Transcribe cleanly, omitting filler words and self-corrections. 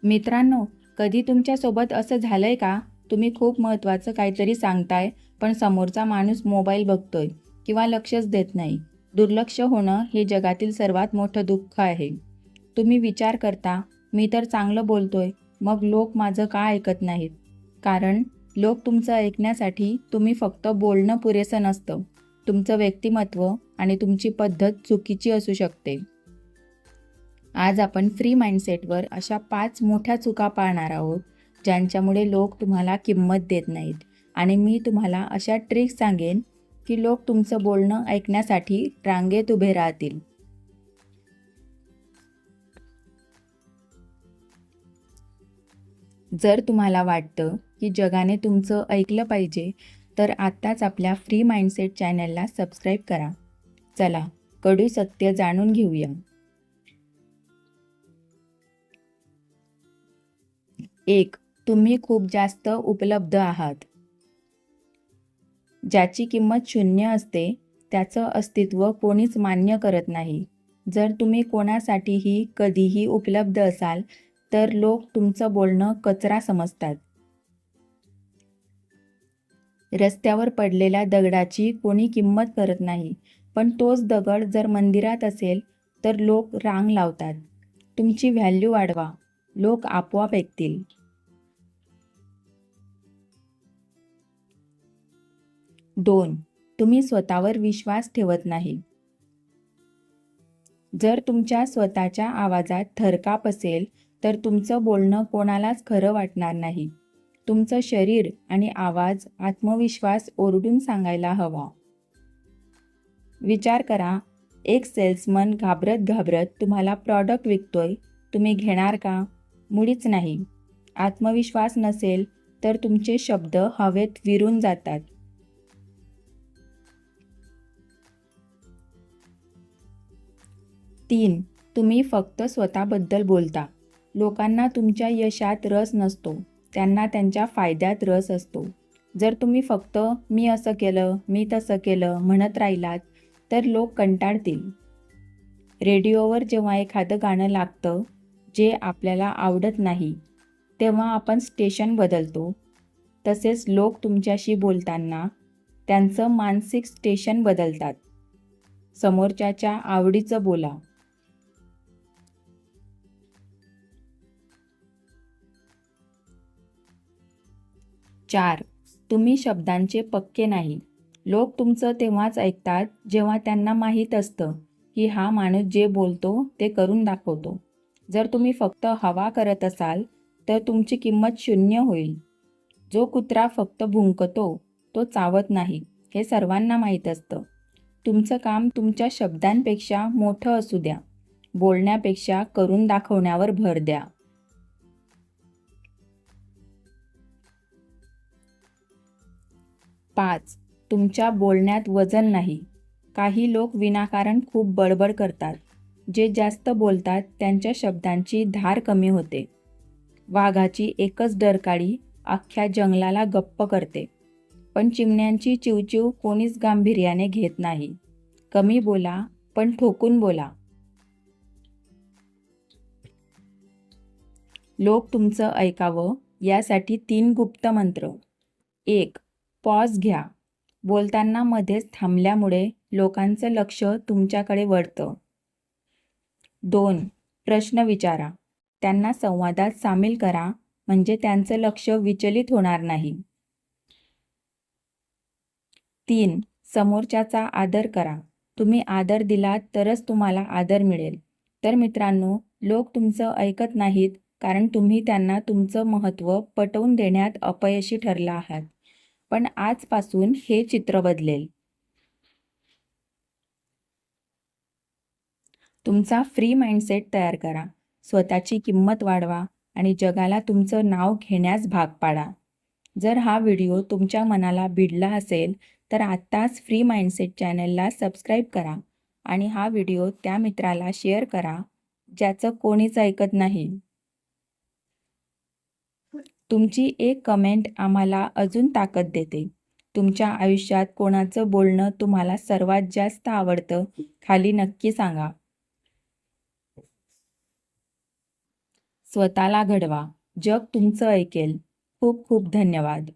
मित्रांनो, कधी तुमच्यासोबत असं झालंय का? तुम्ही खूप महत्त्वाचं काहीतरी सांगताय, पण समोरचा माणूस मोबाईल बघतोय किंवा लक्षच देत नाही. दुर्लक्ष होणं हे जगातील सर्वात मोठं दुःख आहे. तुम्ही विचार करता, मी तर चांगलं बोलतोय, मग लोक माझं का ऐकत नाहीत? कारण लोक तुमचं ऐकण्यासाठी तुम्ही फक्त बोलणं पुरेसं नसतं. तुमचं व्यक्तिमत्व आणि तुमची पद्धत चुकीची असू शकते. आज आपण फ्री माइंडसेटवर अशा 5 मोठ्या चुका पाहणार आहोत, ज्यांच्यामुळे लोक तुम्हाला किंमत देत नाहीत. आणि मी तुम्हाला अशा ट्रिक्स सांगेन, की लोक तुमचं बोलणं ऐकण्यासाठी रांगेत उभे राहतील. जर तुम्हाला वाटतं, की जगाने तुमचं ऐकलं पाहिजे, तर आत्ताच आपल्या फ्री माइंडसेट चॅनलला सबस्क्राईब करा. चला, कडू सत्य जाणून घेऊया. 1. तुम्ही खूप जास्त उपलब्ध आहात. ज्याची किंमत 0 असते, त्याचं अस्तित्व कोणीच मान्य करत नाही. जर तुम्ही कोणासाठीही कधीही उपलब्ध असाल, तर लोक तुमचं बोलणं कचरा समजतात. रस्त्यावर पडलेल्या दगडाची कोणी किंमत करत नाही, पण तोच दगड जर मंदिरात असेल, तर लोक रांग लावतात. तुमची व्हॅल्यू वाढवा, लोक आपोआप ऐकतील. 2. तुम्ही स्वतःवर विश्वास ठेवत नाही. जर तुमच्या स्वतःच्या आवाजात थरकाप असेल, तर तुमचं बोलणं कोणालाच खरं वाटणार नाही. तुमचं शरीर आणि आवाज आत्मविश्वास ओरडून सांगायला हवा. विचार करा, एक सेल्समन घाबरत घाबरत तुम्हाला प्रॉडक्ट विकतोय, तुम्ही घेणार का? मुळीच नाही. आत्मविश्वास नसेल, तर तुमचे शब्द हवेत विरून जातात. 3. तुम्ही फक्त स्वतःबद्दल बोलता. लोकांना तुमच्या यशात रस नसतो, त्यांना त्यांच्या फायद्यात रस असतो. जर तुम्ही फक्त मी असं केलं, मी तसं केलं म्हणत राहिलात, तर लोक कंटाळतील. रेडिओवर जेव्हा एखादं गाणं लागतं, जे आपल्याला आवडत नाही, तेव्हा आपण स्टेशन बदलतो. तसेच लोक तुमच्याशी बोलताना त्यांचं मानसिक स्टेशन बदलतात. समोरच्याच्या आवडीचं बोला. 4. तुम्ही शब्दांचे पक्के नाही. लोक तुमचं तेव्हाच ऐकतात, जेव्हा त्यांना माहीत असतं, की हा माणूस जे बोलतो ते करून दाखवतो. जर तुम्ही फक्त हवा करत असाल, तर तुमची किंमत 0 होईल. जो कुत्रा फक्त भुंकतो, तो चावत नाही, हे सर्वांना माहीत असतं. तुमचं काम तुमच्या शब्दांपेक्षा मोठं असू द्या. बोलण्यापेक्षा करून दाखवण्यावर भर द्या. 5. तुमच्या बोलण्यात वजन नाही. काही लोक विनाकारण खूप बडबड करतात. जे जास्त बोलतात त्यांच्या शब्दांची धार कमी होते. वाघाची एकच डरकाळी अख्ख्या जंगलाला गप्प करते. पण चिमण्यांची चिवचिव कोणीच गांभीर्याने घेत नाही. कमी बोला, पण ठोकून बोला. लोक तुमचं ऐकावं यासाठी 3 गुप्त मंत्र. 1. पॉज घ्या. बोलताना मध्येच थांबल्यामुळे लोकांचं लक्ष तुमच्याकडे वळतं. 2. प्रश्न विचारा. त्यांना संवादात सामील करा, म्हणजे त्यांचं लक्ष विचलित होणार नाही. 3. समोरच्याचा आदर करा. तुम्ही आदर दिलात तरच तुम्हाला आदर मिळेल. तर मित्रांनो, लोक तुमचं ऐकत नाहीत कारण तुम्ही त्यांना तुमचं महत्त्व पटवून देण्यात अपयशी ठरला आहात. पण आजपासून हे चित्र बदलेल. तुमचा फ्री माइंडसेट तयार करा. स्वतःची किंमत वाढवा आणि जगाला तुमचं नाव घेण्यास भाग पाडा. जर हा व्हिडिओ तुमच्या मनाला भिडला असेल, तर आत्ताच फ्री माइंडसेट चॅनलला सबस्क्राईब करा आणि हा व्हिडिओ त्या मित्राला शेअर करा, ज्याचं कोणीच ऐकत नाही. तुमची एक कमेंट आम्हाला अजून ताकद देते. तुमच्या आयुष्यात कोणाचं बोलणं तुम्हाला सर्वात जास्त आवडतं, खाली नक्की सांगा. स्वतःला घडवा. जग तुमचं ऐकेल. खूप खूप धन्यवाद.